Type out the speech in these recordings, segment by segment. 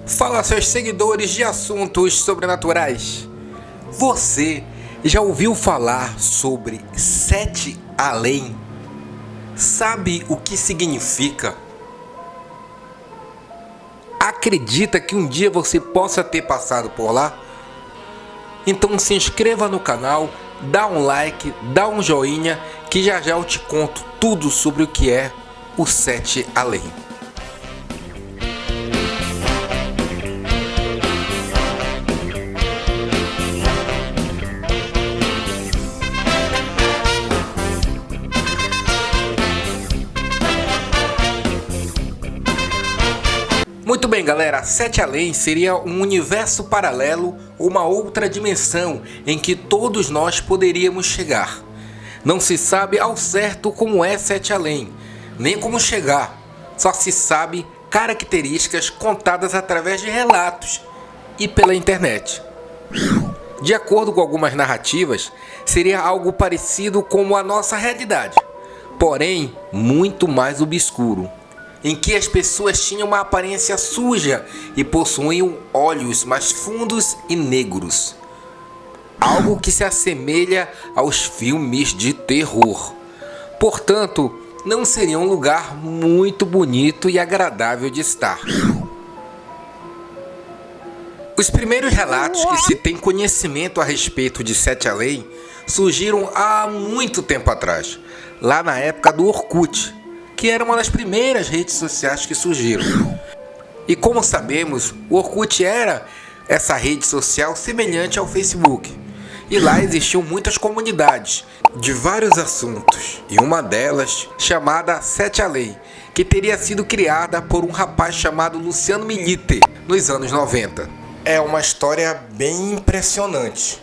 Fala, seus seguidores de assuntos sobrenaturais. Você já ouviu falar sobre Sete Além? Sabe o que significa? Acredita que um dia você possa ter passado por lá? Então se inscreva no canal, dá um like, dá um joinha, que já já eu te conto tudo sobre o que é o Sete Além. Muito bem, galera, Sete Além seria um universo paralelo ou uma outra dimensão em que todos nós poderíamos chegar. Não se sabe ao certo como é Sete Além, nem como chegar, só se sabe características contadas através de relatos e pela internet. De acordo com algumas narrativas, seria algo parecido com a nossa realidade, porém muito mais obscuro, em que as pessoas tinham uma aparência suja e possuíam olhos mais fundos e negros. Algo que se assemelha aos filmes de terror. Portanto, não seria um lugar muito bonito e agradável de estar. Os primeiros relatos que se tem conhecimento a respeito de Sete Além surgiram há muito tempo atrás, lá na época do Orkut, que era uma das primeiras redes sociais que surgiram. E como sabemos, o Orkut era essa rede social semelhante ao Facebook. E lá existiam muitas comunidades de vários assuntos, e uma delas chamada Sete Além, que teria sido criada por um rapaz chamado Luciano Militer nos anos 90. É uma história bem impressionante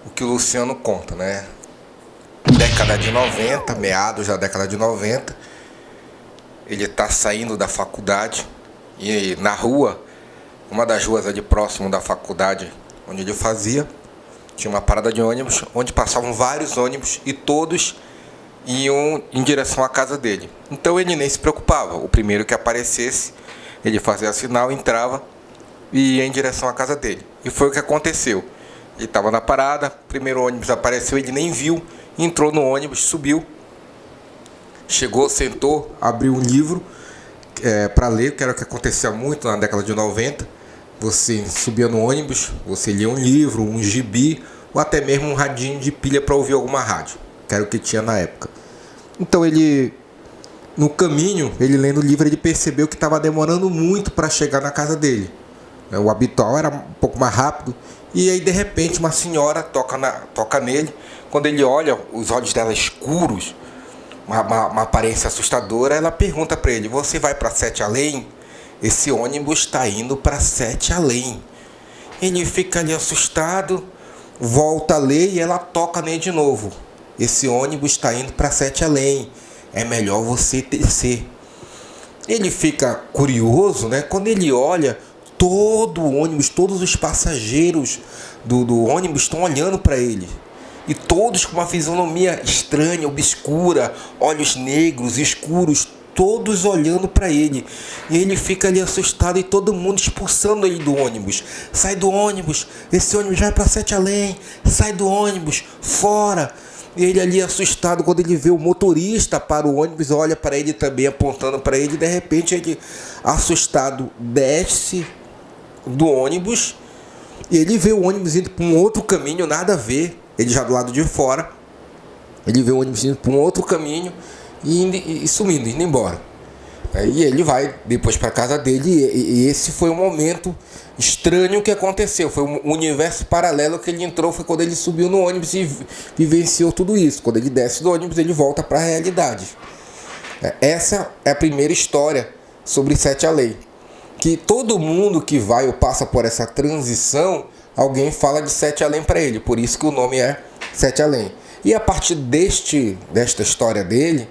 o que o Luciano conta, né? Década de 90, meados da década de 90, ele está saindo da faculdade e na rua, uma das ruas ali próximo da faculdade onde ele fazia, tinha uma parada de ônibus onde passavam vários ônibus e todos iam em direção à casa dele. Então ele nem se preocupava, o primeiro que aparecesse, ele fazia sinal, entrava e ia em direção à casa dele. E foi o que aconteceu. Ele estava na parada, o primeiro ônibus apareceu, ele nem viu, entrou no ônibus, subiu, chegou, sentou, abriu um livro para ler, que era o que acontecia muito na década de 90. Você subia no ônibus, você lia um livro, um gibi, ou até mesmo um radinho de pilha para ouvir alguma rádio, que era o que tinha na época. Então ele, no caminho, ele lendo o livro, ele percebeu que estava demorando muito para chegar na casa dele. O habitual era um pouco mais rápido, e aí de repente uma senhora toca nele. Quando ele olha, os olhos dela escuros, uma aparência assustadora, ela pergunta para ele: você vai para Sete Além? Esse ônibus está indo para Sete Além. Ele fica ali assustado, volta a ler e ela toca nele de novo: esse ônibus está indo para Sete Além, é melhor você descer. Ele fica curioso, né? Quando ele olha, todo o ônibus, todos os passageiros do ônibus estão olhando para ele. E todos com uma fisionomia estranha, obscura, olhos negros, escuros, todos olhando para ele. E ele fica ali assustado e todo mundo expulsando ele do ônibus. Sai do ônibus, esse ônibus vai para Sete Além, sai do ônibus, fora. E ele ali assustado, quando ele vê o motorista para o ônibus, olha para ele também, apontando para ele. De repente ele, assustado, desce do ônibus e ele vê o ônibus indo para um outro caminho, nada a ver. Ele já do lado de fora, ele vê o ônibus indo para um outro caminho e sumindo, indo embora. Aí ele vai depois para casa dele e esse foi um momento estranho que aconteceu. Foi um universo paralelo que ele entrou, foi quando ele subiu no ônibus e vivenciou tudo isso. Quando ele desce do ônibus, ele volta para a realidade. Essa é a primeira história sobre Sete Além. Que todo mundo que vai ou passa por essa transição, alguém fala de Sete Além para ele, por isso que o nome é Sete Além. E a partir desta história dele,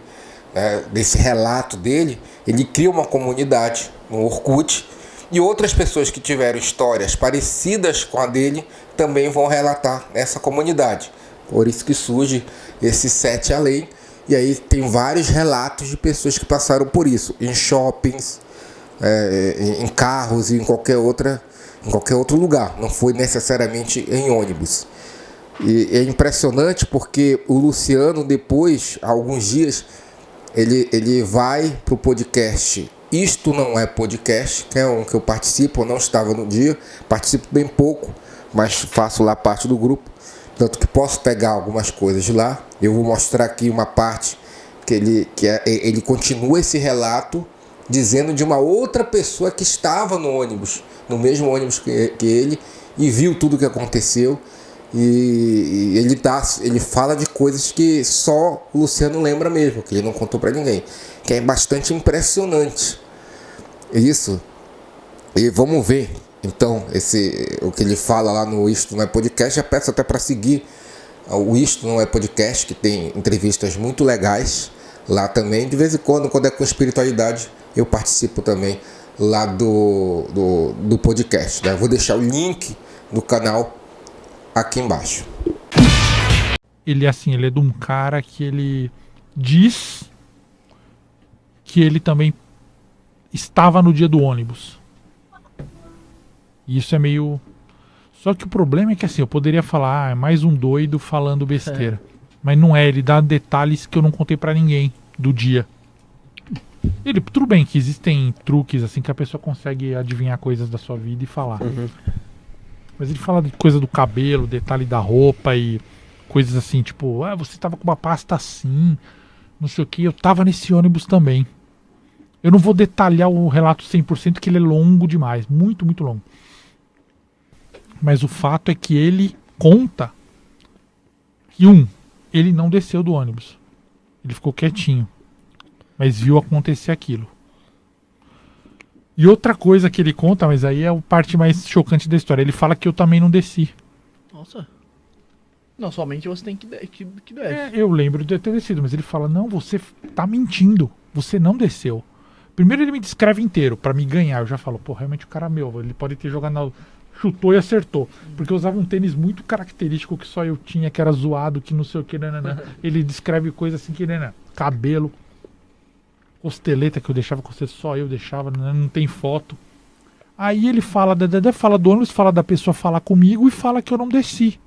desse relato dele, ele cria uma comunidade no Orkut, e outras pessoas que tiveram histórias parecidas com a dele também vão relatar nessa comunidade. Por isso que surge esse Sete Além, e aí tem vários relatos de pessoas que passaram por isso, em shoppings, em carros e em qualquer outro lugar. Não foi necessariamente em ônibus. E é impressionante porque o Luciano, depois, há alguns dias, ele vai para o podcast Isto Não É Podcast, que é um que eu participo. Eu não estava no dia, participo bem pouco, mas faço lá parte do grupo, tanto que posso pegar algumas coisas de lá. Eu vou mostrar aqui uma parte que ele continua esse relato dizendo de uma outra pessoa que estava no ônibus, no mesmo ônibus que ele, e viu tudo o que aconteceu. E ele fala de coisas que só o Luciano lembra mesmo, que ele não contou para ninguém, que é bastante impressionante isso. E vamos ver então o que ele fala lá no Isto Não É Podcast. Já peço até para seguir o Isto Não É Podcast, que tem entrevistas muito legais lá também. De vez em quando é com espiritualidade, eu participo também lá do podcast, né? Eu vou deixar o link do canal aqui embaixo. Ele é de um cara que ele diz que ele também estava no dia do ônibus. E isso é meio... Só que o problema é que eu poderia falar, é mais um doido falando besteira. Mas não é, ele dá detalhes que eu não contei pra ninguém do dia. Tudo bem que existem truques assim que a pessoa consegue adivinhar coisas da sua vida e falar. Mas ele fala de coisa do cabelo, detalhe da roupa e coisas assim, tipo, você tava com uma pasta assim, não sei o que, eu tava nesse ônibus também. Eu não vou detalhar o relato 100% que ele é longo demais, muito, muito longo. Mas o fato é que ele conta que ele não desceu do ônibus. Ele ficou quietinho, mas viu acontecer aquilo. E outra coisa que ele conta, mas aí é a parte mais chocante da história, ele fala que eu também não desci. Nossa. Não, somente você tem que desce. Eu lembro de ter descido, mas ele fala, não, você tá mentindo, você não desceu. Primeiro ele me descreve inteiro, pra me ganhar. Eu já falo, realmente o cara ele pode ter jogado chutou e acertou. Porque eu usava um tênis muito característico que só eu tinha, que era zoado, que não sei o que, Ele descreve coisa assim que, cabelo, costeleta que eu deixava, só eu deixava, não tem foto. Aí ele fala do ônibus, fala da pessoa falar comigo e fala que eu não desci.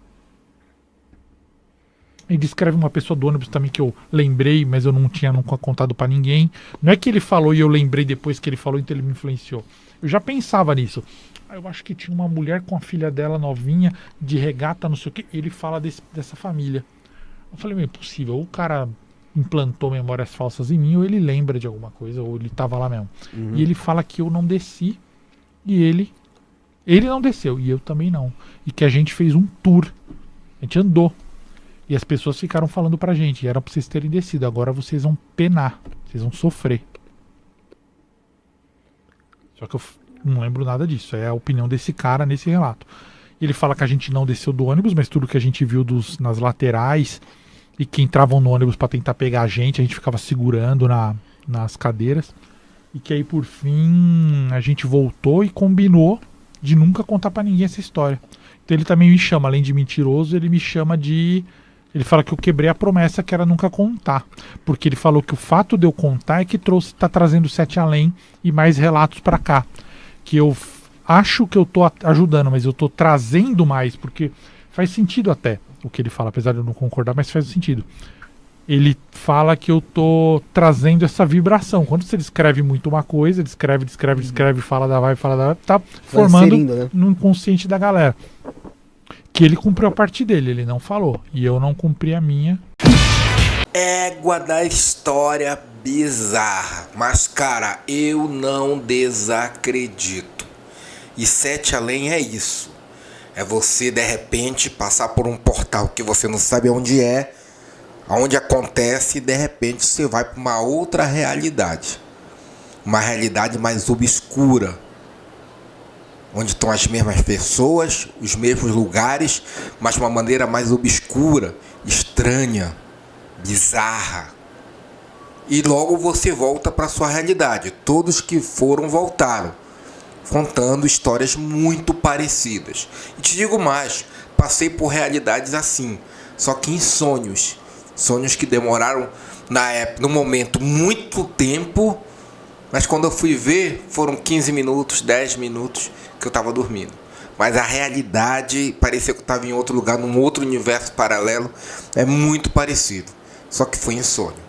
Ele descreve uma pessoa do ônibus também que eu lembrei, mas eu não tinha nunca contado pra ninguém. Não é que ele falou e eu lembrei depois que ele falou, então ele me influenciou. Eu já pensava nisso. Eu acho que tinha uma mulher com a filha dela novinha, de regata, não sei o que. Ele fala dessa família. Eu falei, é impossível. Ou o cara implantou memórias falsas em mim, ou ele lembra de alguma coisa, ou ele tava lá mesmo. E ele fala que eu não desci, e ele não desceu, e eu também não. E que a gente fez um tour. A gente andou. E as pessoas ficaram falando pra gente, era pra vocês terem descido, agora vocês vão penar, vocês vão sofrer. Só que eu não lembro nada disso, é a opinião desse cara nesse relato. Ele fala que a gente não desceu do ônibus, mas tudo que a gente viu nas laterais e que entravam no ônibus pra tentar pegar a gente ficava segurando nas cadeiras. E que aí por fim a gente voltou e combinou de nunca contar pra ninguém essa história. Então ele também me chama, além de mentiroso, ele me chama de... Ele fala que eu quebrei a promessa que era nunca contar. Porque ele falou que o fato de eu contar é que tá trazendo Sete Além e mais relatos pra cá. Que eu acho que eu tô ajudando, mas eu tô trazendo mais, porque faz sentido até o que ele fala, apesar de eu não concordar, mas faz sentido. Ele fala que eu tô trazendo essa vibração. Quando você descreve muito uma coisa, descreve, fala da vibe, tá formando no inconsciente da galera. Que ele cumpriu a parte dele, ele não falou. E eu não cumpri a minha. Égua da história bizarra. Mas, cara, eu não desacredito. E Sete Além é isso. É você, de repente, passar por um portal que você não sabe onde é, onde acontece, e de repente você vai para uma outra realidade. Uma realidade mais obscura. Onde estão as mesmas pessoas, os mesmos lugares, mas de uma maneira mais obscura, estranha, bizarra. E logo você volta para sua realidade. Todos que foram voltaram, contando histórias muito parecidas. E te digo mais, passei por realidades assim, só que em sonhos. Sonhos que demoraram, no momento, muito tempo, Mas quando eu fui ver, foram 15 minutos, 10 minutos que eu estava dormindo. Mas a realidade parecia que eu estava em outro lugar, num outro universo paralelo. É muito parecido, só que foi insônia.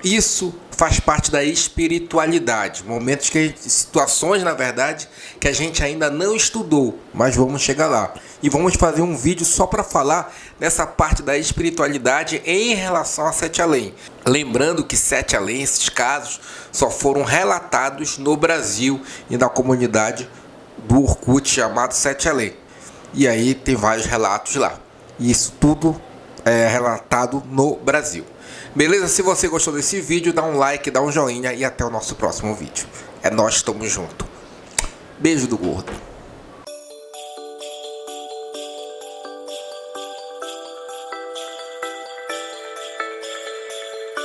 Isso faz parte da espiritualidade, momentos situações, na verdade, que a gente ainda não estudou, mas vamos chegar lá. E vamos fazer um vídeo só para falar dessa parte da espiritualidade em relação a Sete Além. Lembrando que Sete Além, esses casos, só foram relatados no Brasil e na comunidade do Orkut chamado Sete Além. E aí tem vários relatos lá. E isso tudo é relatado no Brasil. Beleza? Se você gostou desse vídeo, dá um like, dá um joinha e até o nosso próximo vídeo. É nós, tamo junto. Beijo do gordo.